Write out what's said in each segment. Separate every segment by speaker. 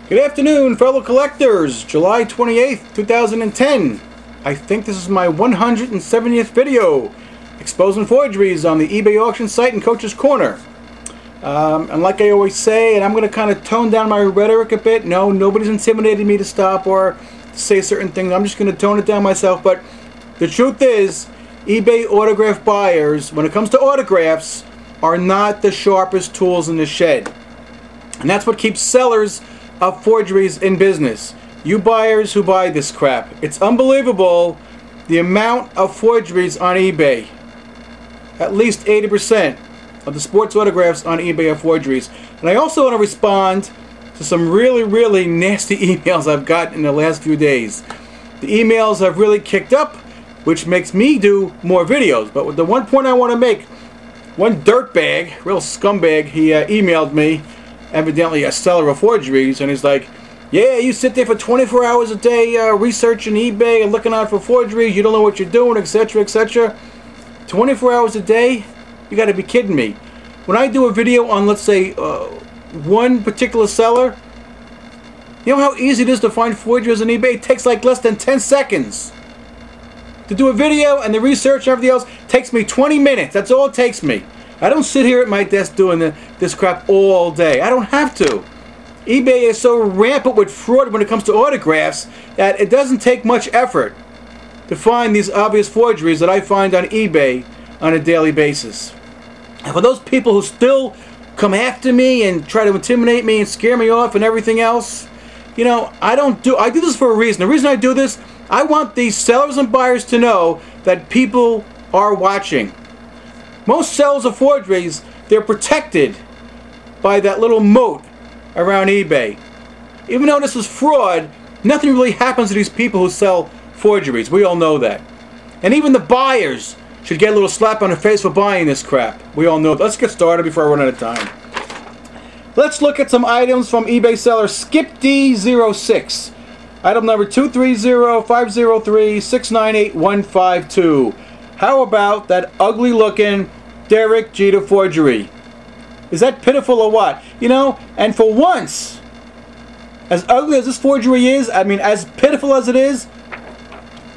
Speaker 1: Good afternoon, fellow collectors. July 28th, 2010. I think this is my 170th video exposing forgeries on the eBay auction site and Coach's Corner. And like I always say, and I'm going to kind of tone down my rhetoric a bit. No, nobody's intimidated me to stop or to say certain things. I'm just going to tone it down myself. But the truth is, eBay autograph buyers, when it comes to autographs, are not the sharpest tools in the shed. And that's what keeps sellers of forgeries in business. You buyers who buy this crap. It's unbelievable the amount of forgeries on eBay. At least 80% of the sports autographs on eBay are forgeries. And I also want to respond to some really nasty emails I've gotten in the last few days. The emails have really kicked up, which makes me do more videos. But the one point I want to make, one dirtbag, real scumbag, he emailed me, evidently a seller of forgeries, and he's like, yeah, you sit there for 24 hours a day researching eBay and looking out for forgeries, you don't know what you're doing, etc, etc. 24 hours a day? You gotta be kidding me. When I do a video on, let's say, one particular seller, you know how easy it is to find forgeries on eBay? It takes like less than 10 seconds. To do a video and the research and everything else takes me 20 minutes. That's all it takes me. I don't sit here at my desk doing this crap all day. I don't have to. eBay is so rampant with fraud when it comes to autographs that it doesn't take much effort to find these obvious forgeries that I find on eBay on a daily basis. And for those people who still come after me and try to intimidate me and scare me off and everything else, you know, I do this for a reason. The reason I do this, I want these sellers and buyers to know that people are watching. Most sellers of forgeries, they're protected by that little moat around eBay. Even though this is fraud, nothing really happens to these people who sell forgeries. We all know that. And even the buyers should get a little slap on the face for buying this crap. We all know. Let's get started before I run out of time. Let's look at some items from eBay seller Skipd06. Item number 230-503-698-152. How about that ugly looking Derek Jeter forgery? Is that pitiful or what? You know, and for once, as ugly as this forgery is, I mean, as pitiful as it is,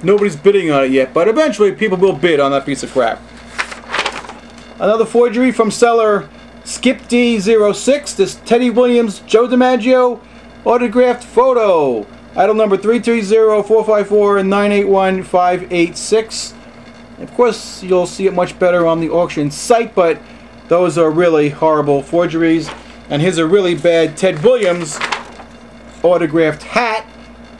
Speaker 1: nobody's bidding on it yet, but eventually people will bid on that piece of crap. Another forgery from seller Skipd06, this Teddy Williams Joe DiMaggio autographed photo. Item number 330-454-981-586. Of course, you'll see it much better on the auction site, but those are really horrible forgeries. And here's a really bad Ted Williams autographed hat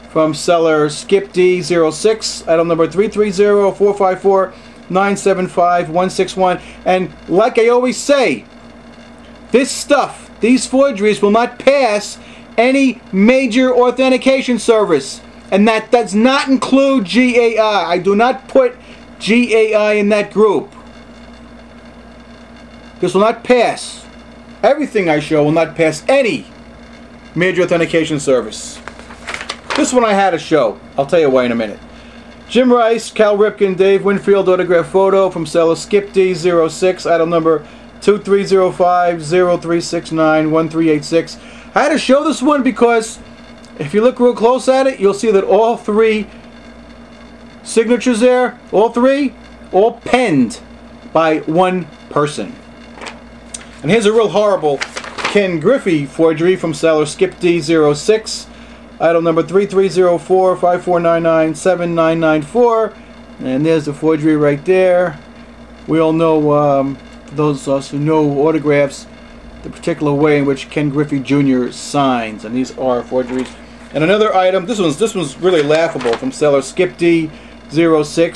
Speaker 1: from seller Skipd06. Item number 330-454-975-161. And like I always say, this stuff, these forgeries will not pass any major authentication service. And that does not include GAI. I do not put GAI in that group. This will not pass. Everything I show will not pass any major authentication service. This one I had to show. I'll tell you why in a minute. Jim Rice, Cal Ripken, Dave Winfield autograph photo from seller Skipd06. Item number 2305-0369-1386. I had to show this one because if you look real close at it, you'll see that all three signatures there, all penned by one person. And here's a real horrible Ken Griffey forgery from seller Skipd06. Item number 3304-5499-7994. And there's the forgery right there. We all know, for those of us who know autographs, the particular way in which Ken Griffey Jr. signs. And these are forgeries. And another item, this one's really laughable, from seller Skipd06.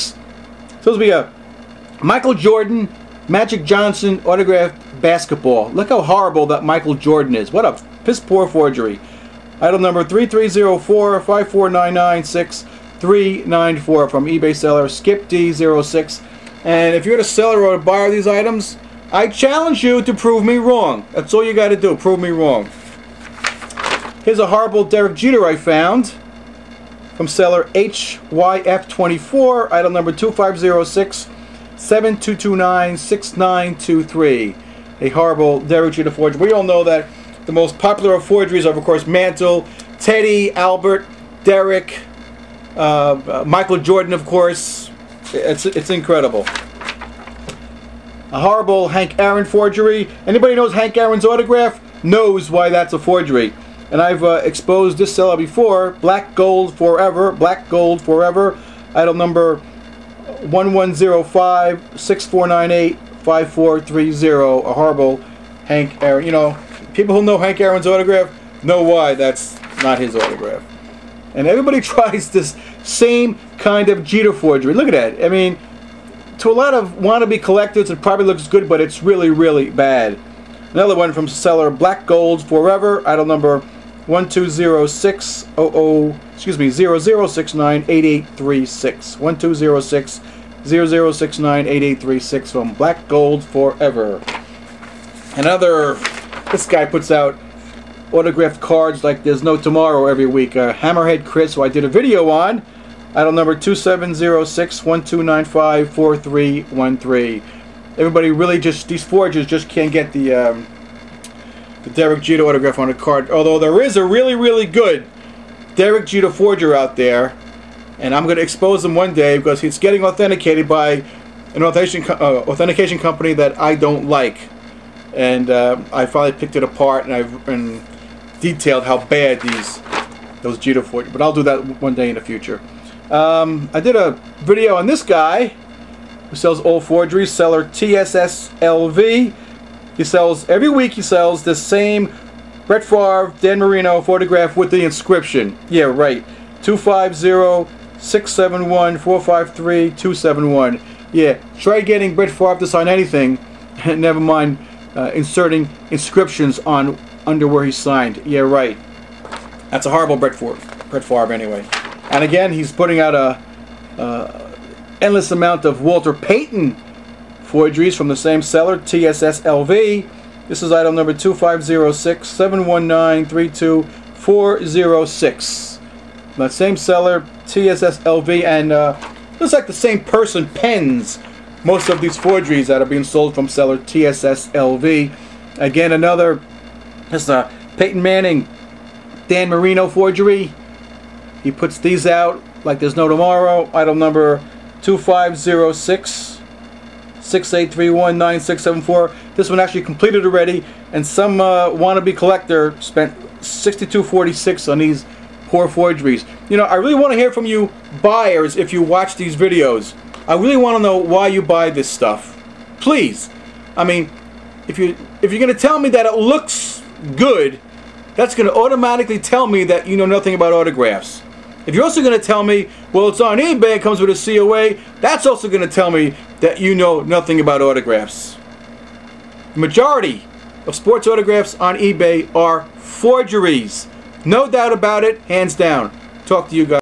Speaker 1: Supposed to be a Michael Jordan, Magic Johnson autographed basketball. Look how horrible that Michael Jordan is. What a piss poor forgery. Item number 3304-5499-6394 from eBay seller Skipd06. And if you're the seller or a buyer of these items, I challenge you to prove me wrong. That's all you got to do, prove me wrong. Here's a horrible Derek Jeter I found from seller HYF24. Item number 2506-7229-6923. A horrible Derek Jeter forgery. We all know that the most popular of forgeries are, of course, Mantle, Teddy, Albert, Derek, Michael Jordan, of course. It's incredible. A horrible Hank Aaron forgery. Anybody knows Hank Aaron's autograph knows why that's a forgery. And I've exposed this seller before. Black Gold Forever. Black Gold Forever. Item number 1105-6498-5430. A horrible Hank Aaron. You know, people who know Hank Aaron's autograph know why that's not his autograph. And everybody tries this same kind of Jeter forgery. Look at that. I mean, to a lot of wannabe collectors, it probably looks good, but it's really, really bad. Another one from seller Black Gold Forever. Item number 00698836. 1206-00698836 from Black Gold Forever. Another, this guy puts out autographed cards like there's no tomorrow every week. Hammerhead Chris, who I did a video on. Item number 2706-1295-4313. Everybody really just, these forgers just can't get the Derek Jeter autograph on a card. Although there is a really, really good Derek Jeter forger out there, and I'm going to expose him one day because he's getting authenticated by an authentication company that I don't like. And I finally picked it apart, and I've detailed how bad those Jeter forgers. But I'll do that one day in the future. I did a video on this guy who sells old forgeries, seller TSSLV. He sells, every week he sells the same Brett Favre, Dan Marino photograph with the inscription. Yeah, right. 250-671-453-271. Yeah, try getting Brett Favre to sign anything, never mind inserting inscriptions on under where he signed. Yeah, right. That's a horrible Brett Favre anyway. And again, he's putting out a endless amount of Walter Payton forgeries from the same seller, TSSLV. This is item number 2506-719-32406. That same seller, TSSLV, and looks like the same person pens most of these forgeries that are being sold from seller TSSLV. Again, another, this is a Peyton Manning, Dan Marino forgery. He puts these out like there's no tomorrow. Item number 2506-6831-9674. This one actually completed already, and some wannabe collector spent $62.46 on these poor forgeries. You know, I really want to hear from you buyers if you watch these videos. I really want to know why you buy this stuff. Please. I mean, if you're going to tell me that it looks good, that's going to automatically tell me that you know nothing about autographs. If you're also going to tell me, well, it's on eBay, it comes with a COA, that's also going to tell me that you know nothing about autographs. The majority of sports autographs on eBay are forgeries. No doubt about it, hands down. Talk to you guys.